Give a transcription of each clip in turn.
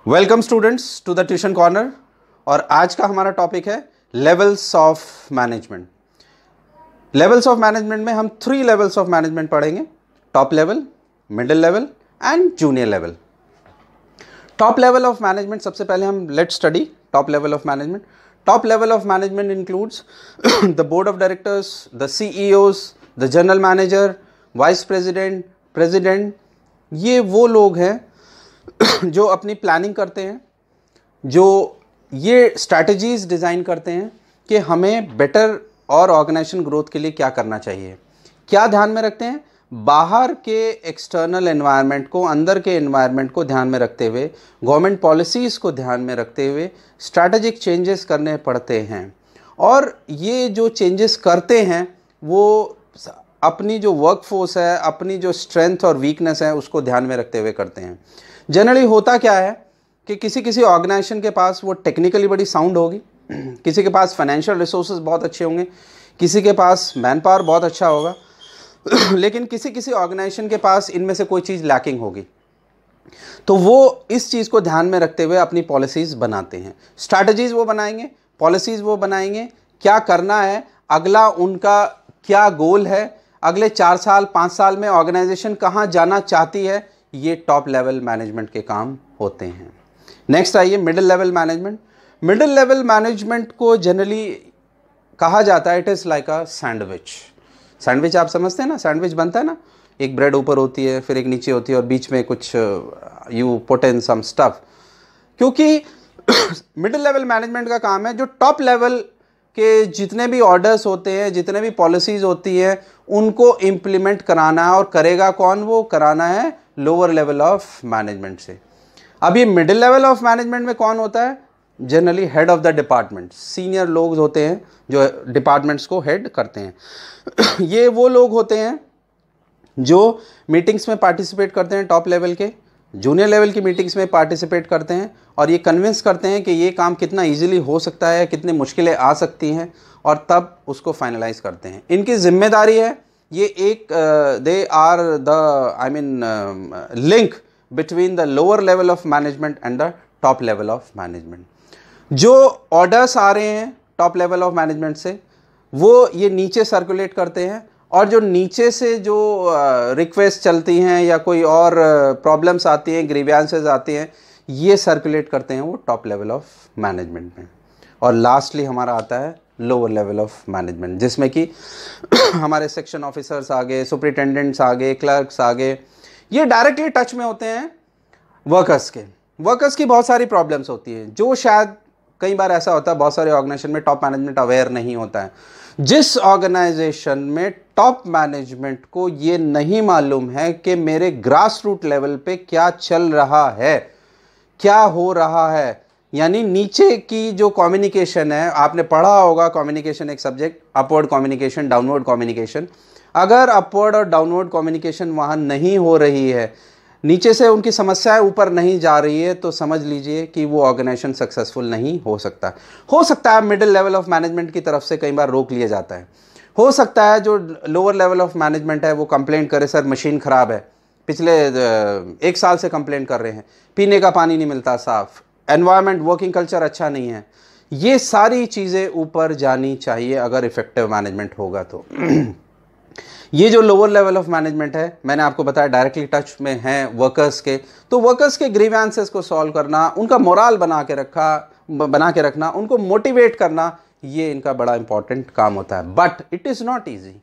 Welcome students to the tuition corner. और आज का हमारा टॉपिक है levels of management. Levels of management में हम 3 लेवल्स ऑफ मैनेजमेंट पढ़ेंगे: top level, middle level and junior level. Top level of management, सबसे पहले हम let study top level of management. Top level of management includes the board of directors, the CEOs, the general manager, vice president, president. ये वो लोग हैं जो अपनी planning करते हैं, जो ये स्ट्रैटेजीज डिज़ाइन करते हैं कि हमें बेटर और ऑर्गेनाइजेशन ग्रोथ के लिए क्या करना चाहिए। क्या ध्यान में रखते हैं? बाहर के एक्सटर्नल एनवायरनमेंट को, अंदर के एनवायरनमेंट को ध्यान में रखते हुए, गवर्नमेंट पॉलिसीज़ को ध्यान में रखते हुए स्ट्रैटेजिक चेंजेस करने पड़ते हैं। और ये जो चेंजेस करते हैं वो अपनी जो वर्कफोर्स है, अपनी जो स्ट्रेंथ और वीकनेस है, उसको ध्यान में रखते हुए करते हैं। जनरली होता क्या है कि किसी ऑर्गेनाइजेशन के पास वो टेक्निकली बड़ी साउंड होगी, किसी के पास फाइनेंशियल रिसोर्सेज बहुत अच्छे होंगे, किसी के पास मैन पावर बहुत अच्छा होगा, लेकिन किसी ऑर्गेनाइजेशन के पास इनमें से कोई चीज़ लैकिंग होगी। तो वो इस चीज़ को ध्यान में रखते हुए अपनी पॉलिसीज़ बनाते हैं। स्ट्रैटेजीज़ वो बनाएंगे, पॉलिसीज़ वो बनाएंगे, क्या करना है, अगला उनका क्या गोल है, अगले 4 साल 5 साल में ऑर्गेनाइजेशन कहाँ जाना चाहती है। ये टॉप लेवल मैनेजमेंट के काम होते हैं। नेक्स्ट आइए middle level management. Middle level management को जनरली कहा जाता है it is like a sandwich. Sandwich आप समझते हैं ना, सैंडविच बनता है ना, एक ब्रेड ऊपर होती है, फिर एक नीचे होती है और बीच में कुछ you put in some stuff. क्योंकि मिडिल लेवल मैनेजमेंट का काम है जो टॉप लेवल के जितने भी ऑर्डर्स होते हैं, जितने भी पॉलिसीज़ होती हैं, उनको इम्प्लीमेंट कराना है। और करेगा कौन? वो कराना है लोअर लेवल ऑफ मैनेजमेंट से। अब ये मिडिल लेवल ऑफ मैनेजमेंट में कौन होता है? Generally head of the department, senior लोग होते हैं जो डिपार्टमेंट्स को हेड करते हैं। ये वो लोग होते हैं जो मीटिंग्स में पार्टिसिपेट करते हैं, टॉप लेवल के, जूनियर लेवल की मीटिंग्स में पार्टिसिपेट करते हैं और ये कन्विंस करते हैं कि ये काम कितना इजीली हो सकता है, कितनी मुश्किलें आ सकती हैं, और तब उसको फाइनलाइज करते हैं। इनकी जिम्मेदारी है ये एक they are the link between the lower level of management and the top level of management. जो ऑर्डर्स आ रहे हैं टॉप लेवल ऑफ मैनेजमेंट से, वो ये नीचे सर्कुलेट करते हैं, और जो नीचे से जो रिक्वेस्ट चलती हैं या कोई और प्रॉब्लम्स आती हैं, ग्रीवियंसेस आती हैं, ये सर्कुलेट करते हैं वो टॉप लेवल ऑफ मैनेजमेंट में। और लास्टली हमारा आता है लोअर लेवल ऑफ मैनेजमेंट, जिसमें कि हमारे सेक्शन ऑफिसर्स आ गए, सुपरिटेंडेंट्स आ गए, क्लर्क्स आ गए। ये डायरेक्टली टच में होते हैं वर्कर्स के। वर्कर्स की बहुत सारी प्रॉब्लम्स होती हैं जो शायद कई बार ऐसा होता है बहुत सारे ऑर्गेनाइजेशन में टॉप मैनेजमेंट अवेयर नहीं होता है। जिस ऑर्गेनाइजेशन में टॉप मैनेजमेंट को ये नहीं मालूम है कि मेरे ग्रास रूट लेवल पे क्या चल रहा है, क्या हो रहा है, यानी नीचे की जो कम्युनिकेशन है, आपने पढ़ा होगा कम्युनिकेशन एक subject, upward communication, downward communication. अगर अपवर्ड और डाउनवर्ड कम्युनिकेशन वहाँ नहीं हो रही है, नीचे से उनकी समस्याएं ऊपर नहीं जा रही है, तो समझ लीजिए कि वो ऑर्गेनाइजेशन सक्सेसफुल नहीं हो सकता। हो सकता है मिडिल लेवल ऑफ मैनेजमेंट की तरफ से कई बार रोक लिया जाता है। हो सकता है जो लोअर लेवल ऑफ मैनेजमेंट है वो कंप्लेंट करे, सर मशीन ख़राब है, पिछले 1 साल से कंप्लेंट कर रहे हैं, पीने का पानी नहीं मिलता साफ, एनवायरनमेंट वर्किंग कल्चर अच्छा नहीं है। ये सारी चीज़ें ऊपर जानी चाहिए अगर इफेक्टिव मैनेजमेंट होगा तो। ये जो लोअर लेवल ऑफ मैनेजमेंट है, मैंने आपको बताया डायरेक्टली टच में है वर्कर्स के, तो वर्कर्स के ग्रीवेंसेस को सॉल्व करना, उनका मोरल बना के रखना, उनको मोटिवेट करना, ये इनका बड़ा इंपॉर्टेंट काम होता है। But it is not easy.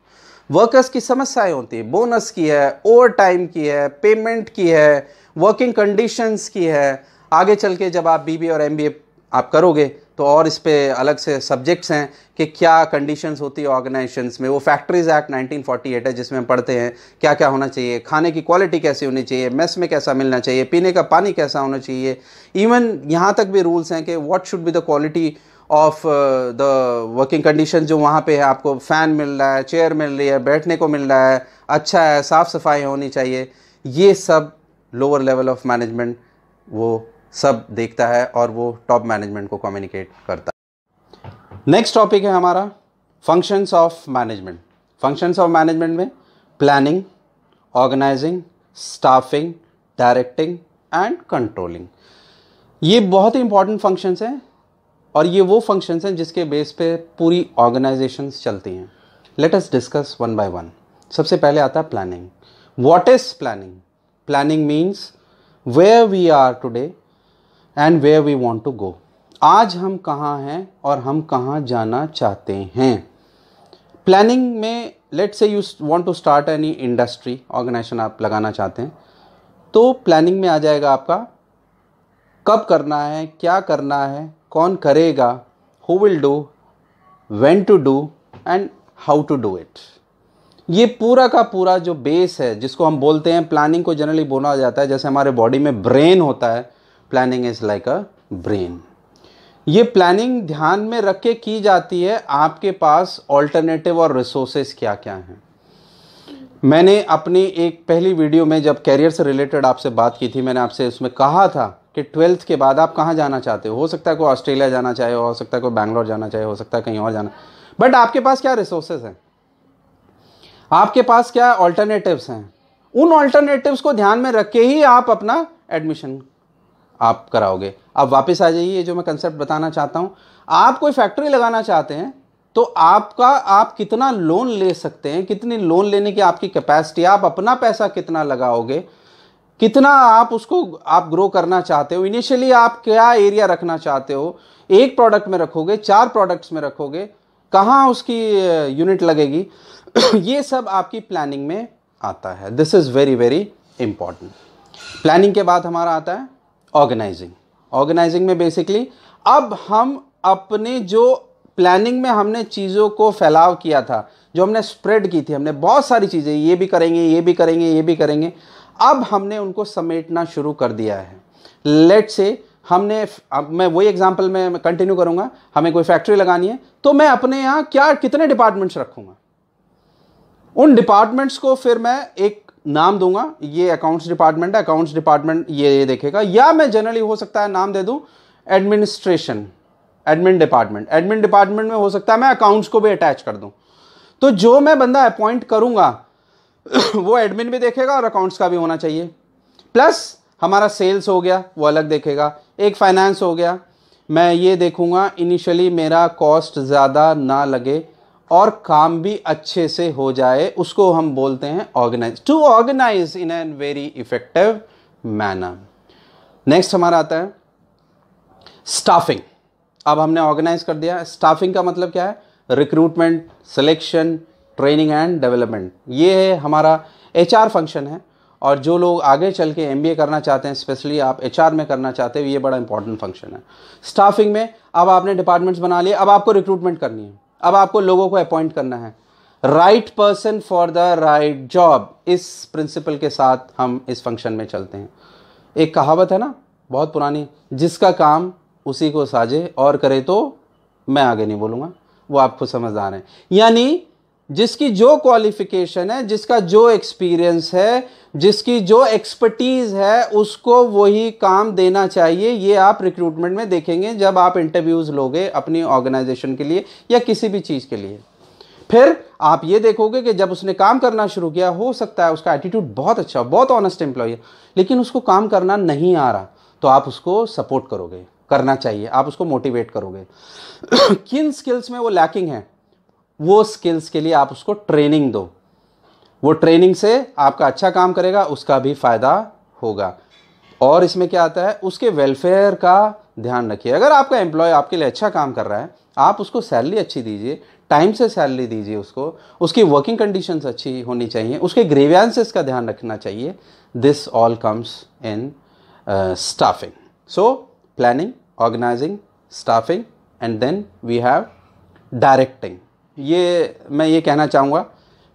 Workers की समस्याएं होती है, बोनस की है, ओवर टाइम की है, पेमेंट की है, वर्किंग कंडीशंस की है। आगे चल के जब आप बीबीए और एमबीए आप करोगे तो और इस पे अलग से सब्जेक्ट्स हैं कि क्या कंडीशंस होती है ऑर्गेनाइजेशंस में। वो फैक्ट्रीज एक्ट 1948 है जिसमें हम पढ़ते हैं क्या क्या होना चाहिए, खाने की क्वालिटी कैसी होनी चाहिए, मेस में कैसा मिलना चाहिए, पीने का पानी कैसा होना चाहिए। इवन यहाँ तक भी रूल्स हैं कि what should be the quality of the working condition जो वहाँ पे है। आपको फ़ैन मिल रहा है, चेयर मिल रही है, बैठने को मिल रहा है, अच्छा है, साफ़ सफाई होनी चाहिए। ये सब लोअर लेवल ऑफ मैनेजमेंट वो सब देखता है और वो टॉप मैनेजमेंट को कम्युनिकेट करता है। नेक्स्ट टॉपिक है हमारा functions of management. Functions of management में planning, organising, staffing, directing and controlling. ये बहुत ही इंपॉर्टेंट फंक्शंस हैं और ये वो फंक्शंस हैं जिसके बेस पे पूरी ऑर्गेनाइजेशंस चलती हैं। Let us discuss one by one. सबसे पहले आता है planning. What is planning? Planning means where we are today and where we want to go. आज हम कहाँ हैं और हम कहाँ जाना चाहते हैं। प्लानिंग में let's say you want to start any industry, organisation आप लगाना चाहते हैं, तो प्लानिंग में आ जाएगा आपका कब करना है, क्या करना है, कौन करेगा, who will do, when to do and how to do it. ये पूरा का पूरा जो बेस है जिसको हम बोलते हैं, प्लानिंग को जनरली बोला जाता है जैसे हमारे बॉडी में ब्रेन होता है, planning is like a brain. ये प्लानिंग ध्यान में रख के की जाती है आपके पास ऑल्टरनेटिव और रिसोर्सेज क्या क्या हैं। मैंने अपनी एक पहली वीडियो में जब कैरियर से रिलेटेड आपसे बात की थी, मैंने आपसे उसमें कहा था कि 12th के बाद आप कहाँ जाना चाहते हो सकता है कोई ऑस्ट्रेलिया जाना चाहे, हो सकता है कोई बैंगलोर जाना चाहे, हो सकता है कहीं और जाना, बट आपके पास क्या रिसोर्सेज हैं, आपके पास क्या ऑल्टरनेटिव्स हैं। उन ऑल्टरनेटिव्स को ध्यान में रख के ही आप अपना एडमिशन आप कराओगे। अब वापस आ जाइए, जो मैं कंसेप्ट बताना चाहता हूँ, आप कोई फैक्ट्री लगाना चाहते हैं तो आप कितना लोन ले सकते हैं, कितनी लोन लेने की आपकी कैपेसिटी, आप अपना पैसा कितना लगाओगे, कितना आप उसको आप ग्रो करना चाहते हो, इनिशियली आप क्या एरिया रखना चाहते हो, एक प्रोडक्ट में रखोगे, 4 प्रोडक्ट्स में रखोगे, कहाँ उसकी यूनिट लगेगी, ये सब आपकी प्लानिंग में आता है। This is very very important. Planning के बाद हमारा आता है ऑर्गेनाइजिंग। ऑर्गेनाइजिंग में बेसिकली अब हम अपने जो प्लानिंग में हमने चीज़ों को फैलाव किया था, जो हमने स्प्रेड की थी, हमने बहुत सारी चीज़ें, ये भी करेंगे, ये भी करेंगे, ये भी करेंगे, अब हमने उनको समेटना शुरू कर दिया है। लेट्स से हमने, अब मैं वही एग्जांपल में कंटिन्यू करूंगा, हमें कोई फैक्ट्री लगानी है तो मैं अपने यहाँ क्या कितने डिपार्टमेंट्स रखूंगा, उन डिपार्टमेंट्स को फिर मैं एक नाम दूंगा, ये अकाउंट्स डिपार्टमेंट है, अकाउंट्स डिपार्टमेंट ये देखेगा, या मैं जनरली हो सकता है नाम दे दूं administration, admin department. Admin department में हो सकता है मैं अकाउंट्स को भी अटैच कर दूं, तो जो मैं बंदा अपॉइंट करूंगा वो एडमिन भी देखेगा और अकाउंट्स का भी होना चाहिए, प्लस हमारा सेल्स हो गया वो अलग देखेगा, एक फाइनेंस हो गया, मैं ये देखूंगा इनिशियली मेरा कॉस्ट ज़्यादा ना लगे और काम भी अच्छे से हो जाए, उसको हम बोलते हैं organise, to organise in an very effective manner. Next हमारा आता है स्टाफिंग। अब हमने ऑर्गेनाइज कर दिया। स्टाफिंग का मतलब क्या है? Recruitment, selection, training and development. ये है हमारा एचआर फंक्शन है, और जो लोग आगे चल के एमबीए करना चाहते हैं, स्पेशली आप एचआर में करना चाहते हो, ये बड़ा इंपॉर्टेंट फंक्शन है। स्टाफिंग में अब आपने डिपार्टमेंट्स बना लिए, अब आपको रिक्रूटमेंट करनी है, अब आपको लोगों को अपॉइंट करना है, right person for the right job. इस प्रिंसिपल के साथ हम इस फंक्शन में चलते हैं। एक कहावत है ना बहुत पुरानी, जिसका काम उसी को साजे और करे, तो मैं आगे नहीं बोलूँगा, वो आप खुद समझदार हैं। यानी जिसकी जो क्वालिफिकेशन है, जिसका जो एक्सपीरियंस है, जिसकी जो एक्सपर्टीज है, उसको वही काम देना चाहिए। ये आप रिक्रूटमेंट में देखेंगे जब आप इंटरव्यूज लोगे अपनी ऑर्गेनाइजेशन के लिए या किसी भी चीज़ के लिए। फिर आप ये देखोगे कि जब उसने काम करना शुरू किया, हो सकता है उसका एटीट्यूड बहुत अच्छा, बहुत ऑनेस्ट एम्प्लॉय है, लेकिन उसको काम करना नहीं आ रहा, तो आप उसको सपोर्ट करोगे, करना चाहिए, आप उसको मोटिवेट करोगे। किन स्किल्स में वो लैकिंग है, वो स्किल्स के लिए आप उसको ट्रेनिंग दो, वो ट्रेनिंग से आपका अच्छा काम करेगा, उसका भी फायदा होगा। और इसमें क्या आता है, उसके वेलफेयर का ध्यान रखिए। अगर आपका एम्प्लॉय आपके लिए अच्छा काम कर रहा है, आप उसको सैलरी अच्छी दीजिए, टाइम से सैलरी दीजिए उसको, उसकी वर्किंग कंडीशंस अच्छी होनी चाहिए, उसके ग्रीवेंसेस का ध्यान रखना चाहिए। This all comes in staffing. So planning, organising, staffing and then we have directing. ये मैं ये कहना चाहूँगा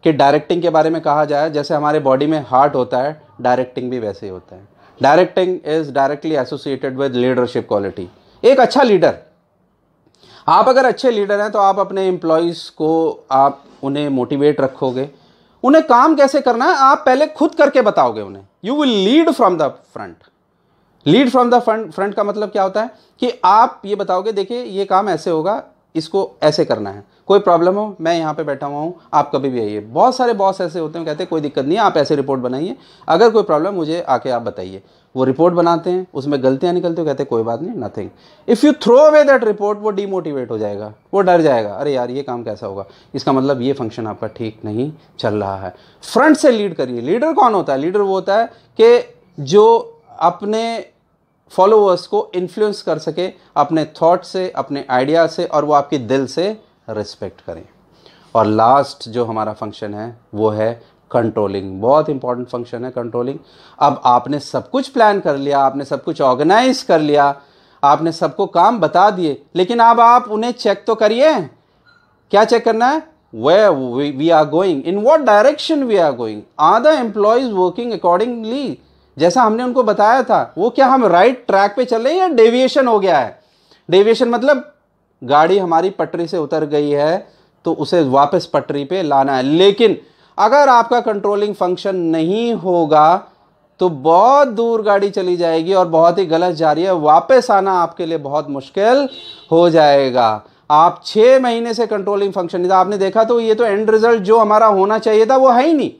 कि डायरेक्टिंग के बारे में कहा जाए, जैसे हमारे बॉडी में हार्ट होता है, डायरेक्टिंग भी वैसे ही होता है। Directing is directly associated with leadership quality. एक अच्छा लीडर, आप अगर अच्छे लीडर हैं तो आप अपने एम्प्लॉयज़ को आप उन्हें मोटिवेट रखोगे, उन्हें काम कैसे करना है आप पहले खुद करके बताओगे उन्हें। You will lead from the front. Lead from the front का मतलब क्या होता है कि आप ये बताओगे, देखिए ये काम ऐसे होगा, इसको ऐसे करना है, कोई प्रॉब्लम हो मैं यहाँ पे बैठा हुआ हूँ, आप कभी भी आइए। बहुत सारे बॉस ऐसे होते हैं, कहते हैं कोई दिक्कत नहीं है, आप ऐसे रिपोर्ट बनाइए, अगर कोई प्रॉब्लम मुझे आके आप बताइए। वो रिपोर्ट बनाते हैं, उसमें गलतियाँ निकलती हो, कहते हैं कोई बात नहीं, nothing. If you throw away that report, वो डीमोटिवेट हो जाएगा, वो डर जाएगा, अरे यार ये काम कैसा होगा, इसका मतलब ये फंक्शन आपका ठीक नहीं चल रहा है। फ्रंट से लीड करिए। लीडर कौन होता है? लीडर वो होता है कि जो अपने फॉलोअर्स को इन्फ्लुएंस कर सके अपने थॉट से, अपने आइडिया से, और वो आपके दिल से रिस्पेक्ट करें। और लास्ट जो हमारा फंक्शन है वो है कंट्रोलिंग। बहुत इंपॉर्टेंट फंक्शन है कंट्रोलिंग। अब आपने सब कुछ प्लान कर लिया, आपने सब कुछ ऑर्गेनाइज कर लिया, आपने सबको काम बता दिए, लेकिन अब आप उन्हें चेक तो करिए। क्या चेक करना है? Where we are going, in what direction we are going, are the employees working accordingly, जैसा हमने उनको बताया था, वो क्या हम राइट ट्रैक पे चल रहे हैं या डेविएशन हो गया है? डेविएशन मतलब गाड़ी हमारी पटरी से उतर गई है तो उसे वापस पटरी पे लाना है। लेकिन अगर आपका कंट्रोलिंग फंक्शन नहीं होगा तो बहुत दूर गाड़ी चली जाएगी और बहुत ही गलत जा रही है, वापस आना आपके लिए बहुत मुश्किल हो जाएगा। आप 6 महीने से कंट्रोलिंग फंक्शन नहीं था, आपने देखा तो ये तो एंड रिजल्ट जो हमारा होना चाहिए था वो है ही नहीं।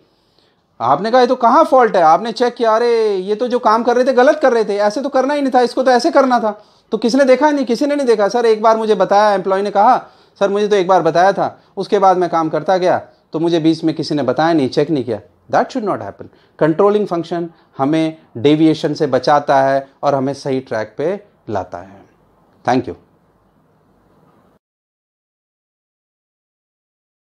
आपने कहा ये तो कहाँ फॉल्ट है, आपने चेक किया, अरे ये तो जो काम कर रहे थे गलत कर रहे थे, ऐसे तो करना ही नहीं था, इसको तो ऐसे करना था। तो किसने देखा नहीं? किसी ने नहीं देखा। सर एक बार मुझे बताया, एम्प्लॉय ने कहा सर मुझे तो एक बार बताया था, उसके बाद मैं काम करता गया, तो मुझे बीच में किसी ने बताया नहीं, चेक नहीं किया। That should not happen. Controlling function हमें डेविएशन से बचाता है और हमें सही ट्रैक पे लाता है। Thank you.